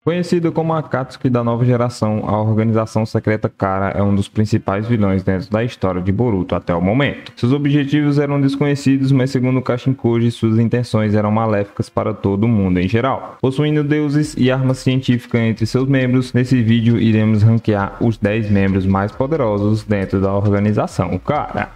Conhecido como Akatsuki da nova geração, a organização secreta Kara é um dos principais vilões dentro da história de Boruto até o momento. Seus objetivos eram desconhecidos, mas segundo Kashinkoji, suas intenções eram maléficas para todo mundo em geral. Possuindo deuses e armas científicas entre seus membros, nesse vídeo iremos ranquear os 10 membros mais poderosos dentro da organização Kara.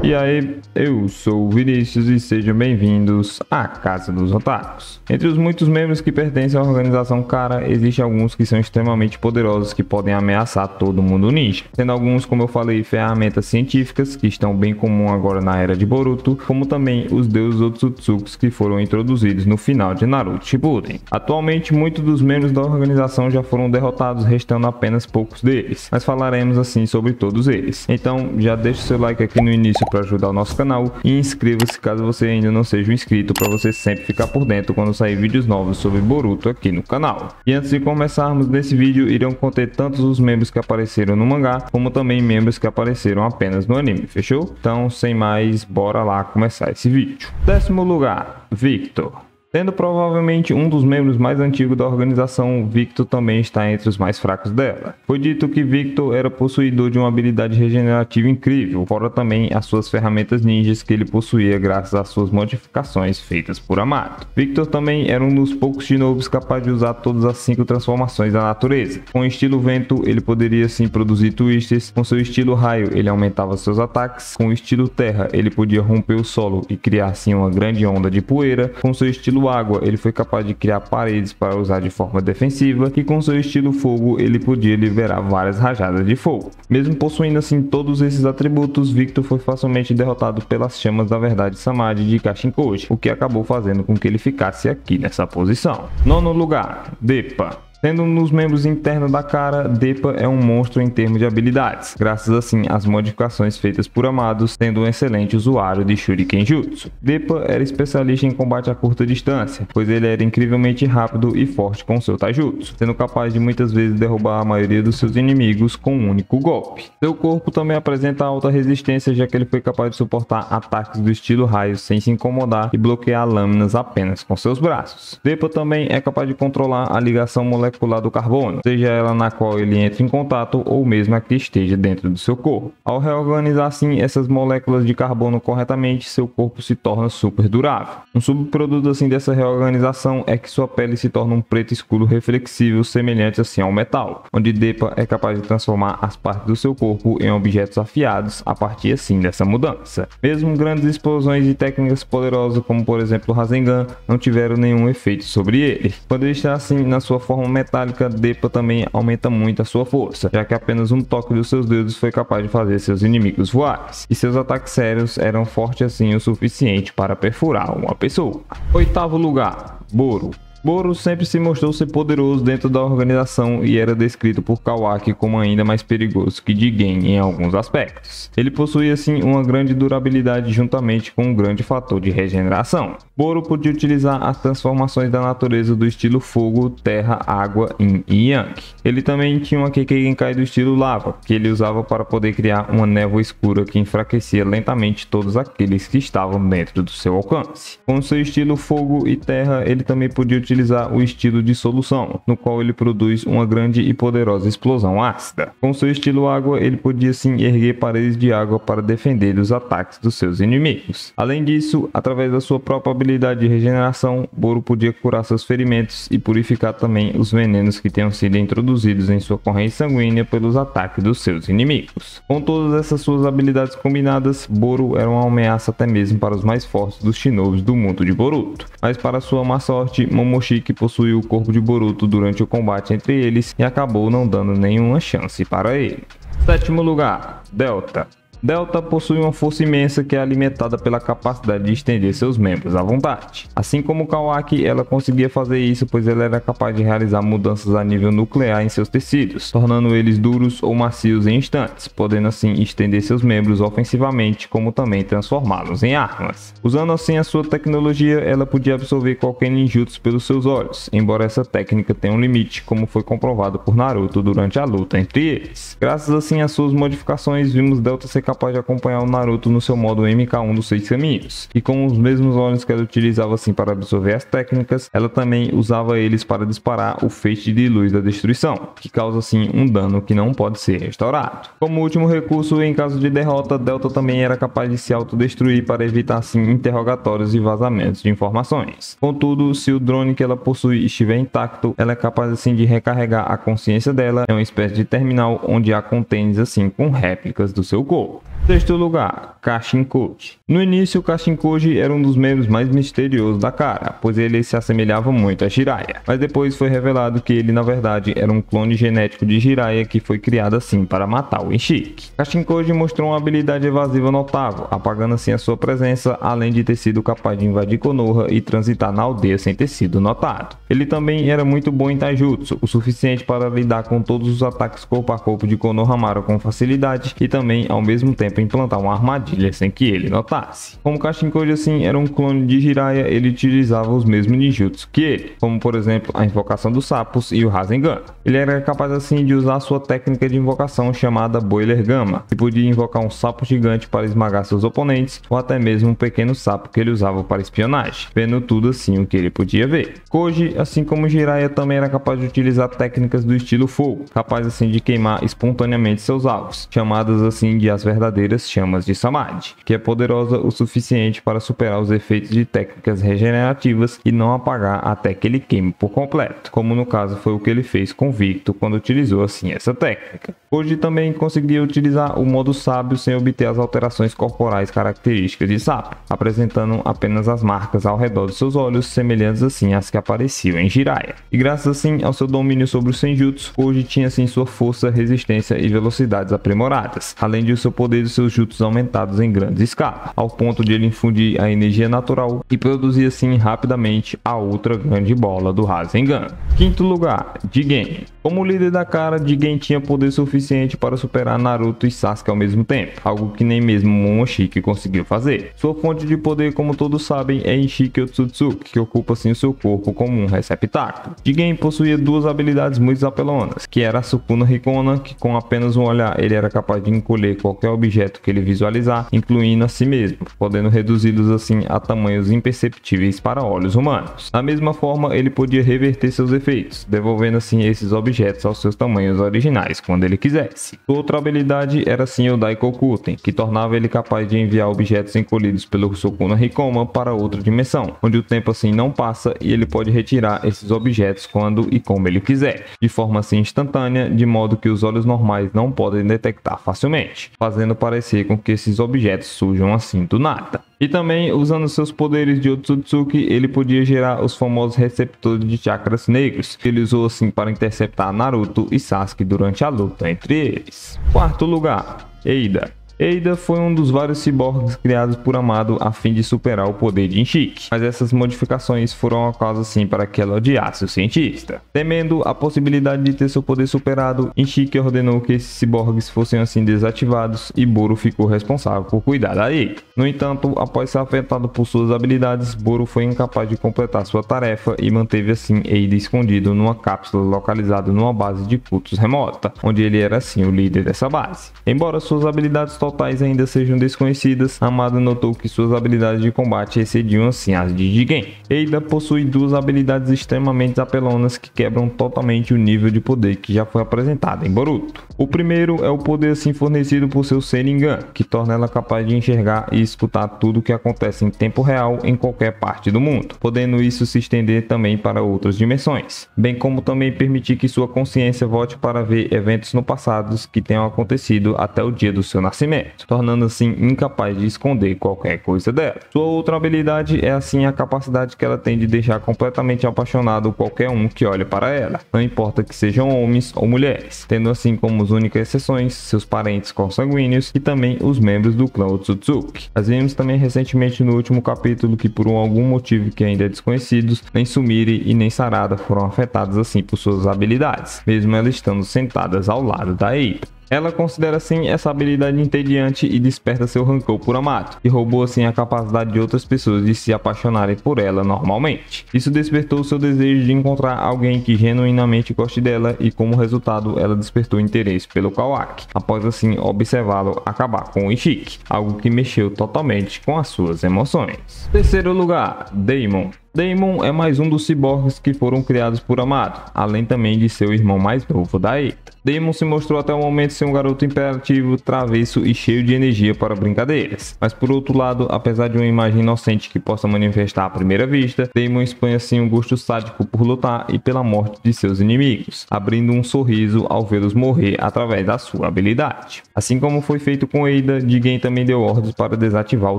E aí, eu sou o Vinícius e sejam bem-vindos à Casa dos Otakus. Entre os muitos membros que pertencem à organização Kara, existem alguns que são extremamente poderosos que podem ameaçar todo mundo ninja. Sendo alguns, como eu falei, ferramentas científicas que estão bem comum agora na era de Boruto, como também os deuses Otsutsuki que foram introduzidos no final de Naruto Shippuden. Atualmente, muitos dos membros da organização já foram derrotados, restando apenas poucos deles, mas falaremos assim sobre todos eles. Então, já deixa o seu like aqui no início para ajudar o nosso canal e inscreva-se caso você ainda não seja um inscrito, para você sempre ficar por dentro quando sair vídeos novos sobre Boruto aqui no canal. E antes de começarmos, nesse vídeo irão conter tanto os membros que apareceram no mangá, como também membros que apareceram apenas no anime, fechou? Então, sem mais, bora lá começar esse vídeo. 10º lugar, Victor. Sendo provavelmente um dos membros mais antigos da organização, Victor também está entre os mais fracos dela. Foi dito que Victor era possuidor de uma habilidade regenerativa incrível, fora também as suas ferramentas ninjas que ele possuía graças às suas modificações feitas por Amato. Victor também era um dos poucos shinobis capazes de usar todas as 5 transformações da natureza. Com o estilo vento, ele poderia sim produzir twists, com seu estilo raio, ele aumentava seus ataques, com o estilo terra, ele podia romper o solo e criar assim uma grande onda de poeira, com seu estilo água, ele foi capaz de criar paredes para usar de forma defensiva, e com seu estilo fogo, ele podia liberar várias rajadas de fogo. Mesmo possuindo assim todos esses atributos, Victor foi facilmente derrotado pelas chamas da verdade Samadhi de Kashinkoji, o que acabou fazendo com que ele ficasse aqui nessa posição. 9º lugar, Deppa. Sendo um dos membros internos da Kara, Deppa é um monstro em termos de habilidades, graças assim às modificações feitas por Amados, sendo um excelente usuário de Shuriken Jutsu. Deppa era especialista em combate a curta distância, pois ele era incrivelmente rápido e forte com seu taijutsu, sendo capaz de muitas vezes derrubar a maioria dos seus inimigos com um único golpe. Seu corpo também apresenta alta resistência, já que ele foi capaz de suportar ataques do estilo raio sem se incomodar e bloquear lâminas apenas com seus braços. Deppa também é capaz de controlar a ligação molecular do carbono, seja ela na qual ele entra em contato ou mesmo a que esteja dentro do seu corpo. Ao reorganizar assim essas moléculas de carbono corretamente, seu corpo se torna super durável. Um subproduto assim dessa reorganização é que sua pele se torna um preto escuro reflexível, semelhante assim ao metal, onde Deppa é capaz de transformar as partes do seu corpo em objetos afiados a partir assim dessa mudança. Mesmo grandes explosões e técnicas poderosas como por exemplo o Rasengan não tiveram nenhum efeito sobre ele. Quando ele está assim na sua forma metálica, Deppa também aumenta muito a sua força, já que apenas um toque dos seus dedos foi capaz de fazer seus inimigos voarem, e seus ataques sérios eram fortes assim o suficiente para perfurar uma pessoa. 8º lugar, Boro. Boro sempre se mostrou ser poderoso dentro da organização e era descrito por Kawaki como ainda mais perigoso que Jigen em alguns aspectos. Ele possuía assim uma grande durabilidade juntamente com um grande fator de regeneração. Boro podia utilizar as transformações da natureza do estilo fogo, terra, água, yin e yang. Ele também tinha uma Kekkei Genkai do estilo lava, que ele usava para poder criar uma névoa escura que enfraquecia lentamente todos aqueles que estavam dentro do seu alcance. Com seu estilo fogo e terra, ele também podia utilizar o estilo de solução, no qual ele produz uma grande e poderosa explosão ácida. Com seu estilo água, ele podia sim erguer paredes de água para defender dos ataques dos seus inimigos. Além disso, através da sua própria habilidade de regeneração, Boro podia curar seus ferimentos e purificar também os venenos que tenham sido introduzidos em sua corrente sanguínea pelos ataques dos seus inimigos. Com todas essas suas habilidades combinadas, Boro era uma ameaça até mesmo para os mais fortes dos shinobis do mundo de Boruto. Mas para sua má sorte, Momoshiki possuiu o corpo de Boruto durante o combate entre eles e acabou não dando nenhuma chance para ele. 7º lugar, Delta. Delta possui uma força imensa que é alimentada pela capacidade de estender seus membros à vontade. Assim como Kawaki, ela conseguia fazer isso pois ela era capaz de realizar mudanças a nível nuclear em seus tecidos, tornando eles duros ou macios em instantes, podendo assim estender seus membros ofensivamente, como também transformá-los em armas. Usando assim a sua tecnologia, ela podia absorver qualquer ninjutsu pelos seus olhos, embora essa técnica tenha um limite, como foi comprovado por Naruto durante a luta entre eles. Graças assim às suas modificações, vimos Delta ser capaz de acompanhar o Naruto no seu modo MK1 dos 6 caminhos, e com os mesmos olhos que ela utilizava assim para absorver as técnicas, ela também usava eles para disparar o feixe de luz da destruição, que causa assim um dano que não pode ser restaurado. Como último recurso, em caso de derrota, Delta também era capaz de se autodestruir para evitar assim interrogatórios e vazamentos de informações. Contudo, se o drone que ela possui estiver intacto, ela é capaz assim de recarregar a consciência dela, é uma espécie de terminal onde há contêineres assim com réplicas do seu corpo. Sexto lugar, Kashin Koji. No início, Kashin Koji era um dos membros mais misteriosos da cara, pois ele se assemelhava muito a Jiraiya, mas depois foi revelado que ele na verdade era um clone genético de Jiraiya que foi criado assim para matar o Ishiki. Kashin Koji mostrou uma habilidade evasiva notável, apagando assim a sua presença, além de ter sido capaz de invadir Konoha e transitar na aldeia sem ter sido notado. Ele também era muito bom em taijutsu, o suficiente para lidar com todos os ataques corpo a corpo de Konohamaru com facilidade e também ao mesmo tempo implantar uma armadilha sem que ele notasse. Como Kashin Koji assim era um clone de Jiraiya, ele utilizava os mesmos ninjutsu que ele, como por exemplo a invocação dos sapos e o Rasengan. Ele era capaz assim de usar sua técnica de invocação chamada Boiler Gama, que podia invocar um sapo gigante para esmagar seus oponentes ou até mesmo um pequeno sapo que ele usava para espionagem, vendo tudo assim o que ele podia ver. Koji, assim como Jiraiya, também era capaz de utilizar técnicas do estilo fogo, capaz assim de queimar espontaneamente seus alvos, chamadas assim de as verdadeiras chamas de Samadhi, que é poderosa o suficiente para superar os efeitos de técnicas regenerativas e não apagar até que ele queime por completo, como no caso foi o que ele fez com Victor quando utilizou assim essa técnica. Koji também conseguia utilizar o modo sábio sem obter as alterações corporais características de sapo, apresentando apenas as marcas ao redor de seus olhos, semelhantes assim às que apareciam em Jiraiya. E graças assim ao seu domínio sobre o Senjutsu, Koji tinha assim sua força, resistência e velocidades aprimoradas, além de o seu poder e seus jutsus aumentados em grande escala, ao ponto de ele infundir a energia natural e produzir assim rapidamente a outra grande bola do Rasengan. Quinto lugar, Jigen. Como líder da cara, Jigen tinha poder suficiente para superar Naruto e Sasuke ao mesmo tempo, algo que nem mesmo Momoshiki conseguiu fazer. Sua fonte de poder, como todos sabem, é Ishiki Otsutsuki, que ocupa assim o seu corpo como um receptáculo. Jigen possuía duas habilidades muito apelonas, que era a Sukuna Hikona, que com apenas um olhar ele era capaz de encolher qualquer objeto que ele visualizar, incluindo a si mesmo, podendo reduzi-los assim a tamanhos imperceptíveis para olhos humanos. Da mesma forma, ele podia reverter seus efeitos, devolvendo assim esses objetos aos seus tamanhos originais quando ele quisesse. Outra habilidade era assim o Daikokuten, que tornava ele capaz de enviar objetos encolhidos pelo Sukuna Hikoma para outra dimensão, onde o tempo assim não passa e ele pode retirar esses objetos quando e como ele quiser, de forma assim instantânea, de modo que os olhos normais não podem detectar facilmente, fazendo parecer com que esses objetos surjam assim do nada. E também, usando seus poderes de Otsutsuki, ele podia gerar os famosos receptores de chakras negros, que ele usou assim para interceptar Naruto e Sasuke durante a luta entre eles. Quarto lugar, Eida. Eida foi um dos vários ciborgues criados por Amado a fim de superar o poder de Ishiki, mas essas modificações foram a causa sim para que ela odiasse o cientista. Temendo a possibilidade de ter seu poder superado, Ishiki ordenou que esses ciborgues fossem assim desativados e Boro ficou responsável por cuidar da Eida. No entanto, após ser afetado por suas habilidades, Boro foi incapaz de completar sua tarefa e manteve assim Eida escondido numa cápsula localizada numa base de cultos remota, onde ele era assim o líder dessa base. Embora suas habilidades totais ainda sejam desconhecidas, Amado notou que suas habilidades de combate excediam assim as de Jigen. Eida possui duas habilidades extremamente apelonas que quebram totalmente o nível de poder que já foi apresentado em Boruto. O primeiro é o poder assim fornecido por seu Sharingan, que torna ela capaz de enxergar e escutar tudo o que acontece em tempo real em qualquer parte do mundo, podendo isso se estender também para outras dimensões, bem como também permitir que sua consciência volte para ver eventos no passado que tenham acontecido até o dia do seu nascimento, tornando assim incapaz de esconder qualquer coisa dela. Sua outra habilidade é assim a capacidade que ela tem de deixar completamente apaixonado qualquer um que olhe para ela, não importa que sejam homens ou mulheres, tendo assim como as únicas exceções seus parentes consanguíneos e também os membros do clã Otsutsuki. Nós vimos também recentemente no último capítulo que por algum motivo que ainda é desconhecido, nem Sumire e nem Sarada foram afetadas assim por suas habilidades, mesmo elas estando sentadas ao lado da Eida. Ela considera assim essa habilidade entediante e desperta seu rancor por Amato, que roubou assim a capacidade de outras pessoas de se apaixonarem por ela normalmente. Isso despertou seu desejo de encontrar alguém que genuinamente goste dela e como resultado ela despertou interesse pelo Kawaki, após assim observá-lo acabar com o Ishiki, algo que mexeu totalmente com as suas emoções. Terceiro lugar, Daemon. Daemon é mais um dos ciborgues que foram criados por Amato, além também de seu irmão mais novo, Daeta. Daemon se mostrou até o momento ser um garoto imperativo, travesso e cheio de energia para brincadeiras. Mas por outro lado, apesar de uma imagem inocente que possa manifestar à primeira vista, Daemon expõe assim um gosto sádico por lutar e pela morte de seus inimigos, abrindo um sorriso ao vê-los morrer através da sua habilidade. Assim como foi feito com Eida, Jigen também deu ordens para desativar o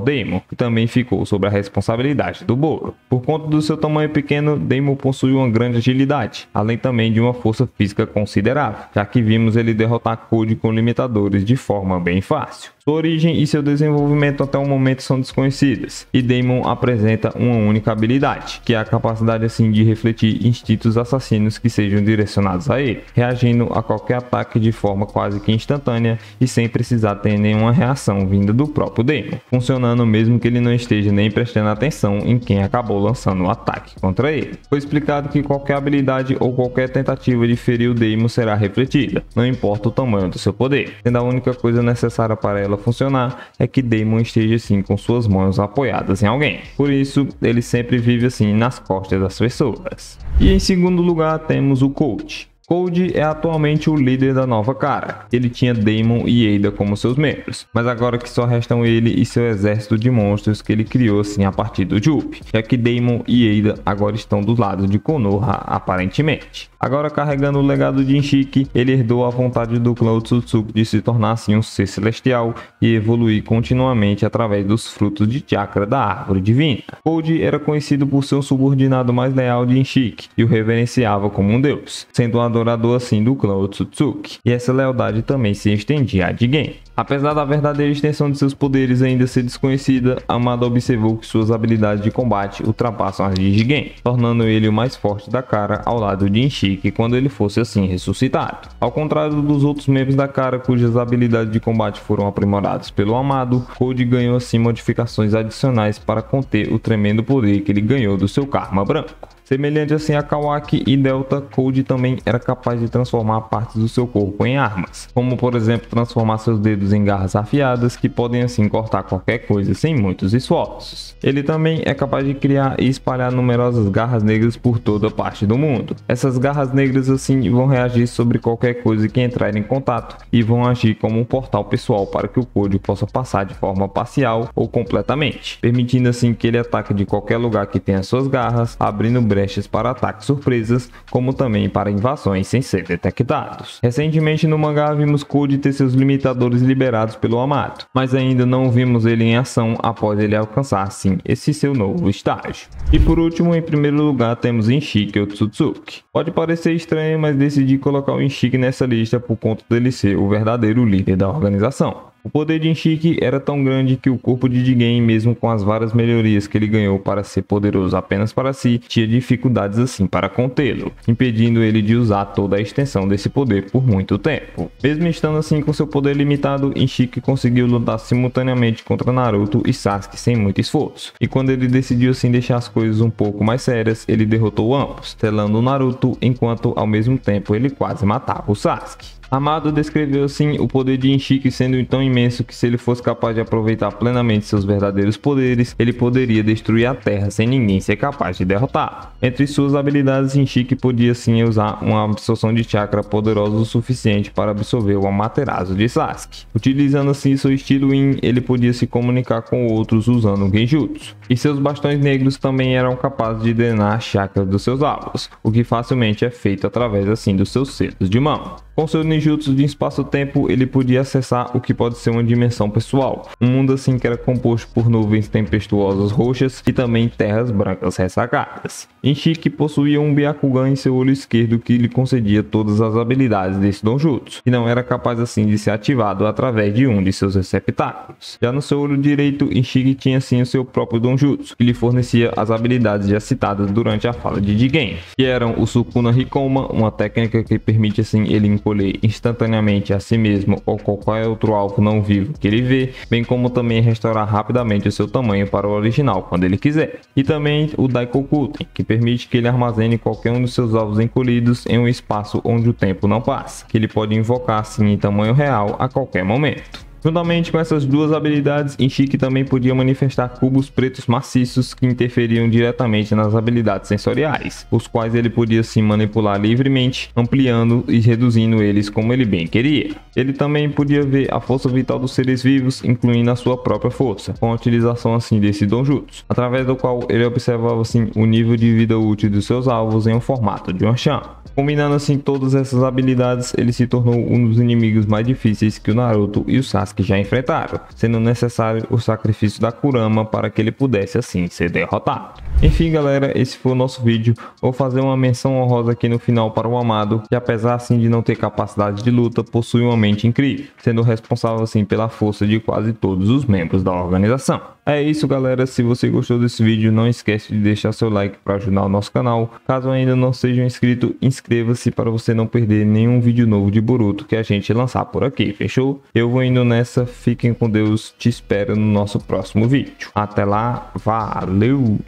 Daemon, que também ficou sob a responsabilidade do Boro. Por conta do seu tamanho pequeno, Daemon possui uma grande agilidade, além também de uma força física considerável, já que vimos ele derrotar Code com limitadores de forma bem fácil. Sua origem e seu desenvolvimento até o momento são desconhecidas, e Daemon apresenta uma única habilidade, que é a capacidade assim de refletir instintos assassinos que sejam direcionados a ele, reagindo a qualquer ataque de forma quase que instantânea e sem precisar ter nenhuma reação vinda do próprio Daemon, funcionando mesmo que ele não esteja nem prestando atenção em quem acabou lançando o ataque contra ele. Foi explicado que qualquer habilidade ou qualquer tentativa de ferir o Daemon será refletida, não importa o tamanho do seu poder, sendo a única coisa necessária para ela funcionar é que Daemon esteja assim com suas mãos apoiadas em alguém. Por isso, ele sempre vive assim nas costas das pessoas. E em segundo lugar temos o Coach. Code é atualmente o líder da nova cara. Ele tinha Daemon e Eida como seus membros, mas agora que só restam ele e seu exército de monstros que ele criou assim a partir do Jupe, já que Daemon e Eida agora estão do lado de Konoha aparentemente. Agora carregando o legado de Ishiki, ele herdou a vontade do clã Otsutsuki de se tornar assim um ser celestial e evoluir continuamente através dos frutos de chakra da árvore divina. Code era conhecido por ser um subordinado mais leal de Ishiki e o reverenciava como um deus, sendo um adorador assim do clã Otsutsuki, e essa lealdade também se estendia a Jigen. Apesar da verdadeira extensão de seus poderes ainda ser desconhecida, Amado observou que suas habilidades de combate ultrapassam as de Jigen, tornando ele o mais forte da cara ao lado de Ishiki quando ele fosse assim ressuscitado. Ao contrário dos outros membros da cara cujas habilidades de combate foram aprimoradas pelo Amado, Code ganhou assim modificações adicionais para conter o tremendo poder que ele ganhou do seu Karma branco. Semelhante assim a Kawaki e Delta, Code também era capaz de transformar partes do seu corpo em armas, como por exemplo transformar seus dedos em garras afiadas que podem assim cortar qualquer coisa sem muitos esforços. Ele também é capaz de criar e espalhar numerosas garras negras por toda parte do mundo. Essas garras negras assim vão reagir sobre qualquer coisa que entrar em contato e vão agir como um portal pessoal para que o Code possa passar de forma parcial ou completamente, permitindo assim que ele ataque de qualquer lugar que tenha suas garras, abrindo brechas para ataques surpresas, como também para invasões sem ser detectados. Recentemente no mangá vimos Code ter seus limitadores liberados pelo Amado, mas ainda não vimos ele em ação após ele alcançar sim esse seu novo estágio. E por último, em primeiro lugar temos Ishiki Otsutsuki. Pode parecer estranho, mas decidi colocar o Ishiki nessa lista por conta dele ser o verdadeiro líder da organização. O poder de Ishiki era tão grande que o corpo de Jigen, mesmo com as várias melhorias que ele ganhou para ser poderoso apenas para si, tinha dificuldades assim para contê-lo, impedindo ele de usar toda a extensão desse poder por muito tempo. Mesmo estando assim com seu poder limitado, Ishiki conseguiu lutar simultaneamente contra Naruto e Sasuke sem muito esforço, e quando ele decidiu assim deixar as coisas um pouco mais sérias, ele derrotou ambos, selando o Naruto, enquanto ao mesmo tempo ele quase matava o Sasuke. Amado descreveu assim o poder de Ishiki sendo tão imenso que se ele fosse capaz de aproveitar plenamente seus verdadeiros poderes, ele poderia destruir a Terra sem ninguém ser capaz de derrotar. Entre suas habilidades, Ishiki podia sim usar uma absorção de chakra poderosa o suficiente para absorver o Amaterasu de Sasuke. Utilizando assim seu estilo In, ele podia se comunicar com outros usando o Genjutsu. E seus bastões negros também eram capazes de drenar chakras dos seus alvos, o que facilmente é feito através assim dos seus selos de mão. Com seu ninjutsu de espaço-tempo, ele podia acessar o que pode ser uma dimensão pessoal, um mundo assim que era composto por nuvens tempestuosas roxas e também terras brancas ressagadas. Ishiki possuía um Byakugan em seu olho esquerdo que lhe concedia todas as habilidades desse donjutsu, e não era capaz assim de ser ativado através de um de seus receptáculos. Já no seu olho direito, Ishiki tinha assim o seu próprio donjutsu, que lhe fornecia as habilidades já citadas durante a fala de Jigen, que eram o Sukuna Hikoma, uma técnica que permite assim ele encolher instantaneamente a si mesmo ou qualquer outro alvo não vivo que ele vê, bem como também restaurar rapidamente o seu tamanho para o original quando ele quiser. E também o Daikokuten, que permite que ele armazene qualquer um dos seus alvos encolhidos em um espaço onde o tempo não passa, que ele pode invocar assim em tamanho real a qualquer momento. Juntamente com essas duas habilidades, Ishiki também podia manifestar cubos pretos maciços que interferiam diretamente nas habilidades sensoriais, os quais ele podia se manipular livremente, ampliando e reduzindo eles como ele bem queria. Ele também podia ver a força vital dos seres vivos, incluindo a sua própria força, com a utilização assim desse Donjutsu, através do qual ele observava assim o nível de vida útil dos seus alvos em um formato de uma chama. Combinando assim todas essas habilidades, ele se tornou um dos inimigos mais difíceis que o Naruto e o Sasuke já enfrentaram, sendo necessário o sacrifício da Kurama para que ele pudesse assim ser derrotado. Enfim galera, esse foi o nosso vídeo. Vou fazer uma menção honrosa aqui no final para o Amado, que apesar assim de não ter capacidade de luta, possui uma mente incrível, sendo responsável assim pela força de quase todos os membros da organização. É isso galera, se você gostou desse vídeo, não esquece de deixar seu like para ajudar o nosso canal. Caso ainda não seja inscrito, inscreva-se para você não perder nenhum vídeo novo de Boruto que a gente lançar por aqui, fechou? Eu vou indo nessa, fiquem com Deus, te espero no nosso próximo vídeo. Até lá, valeu!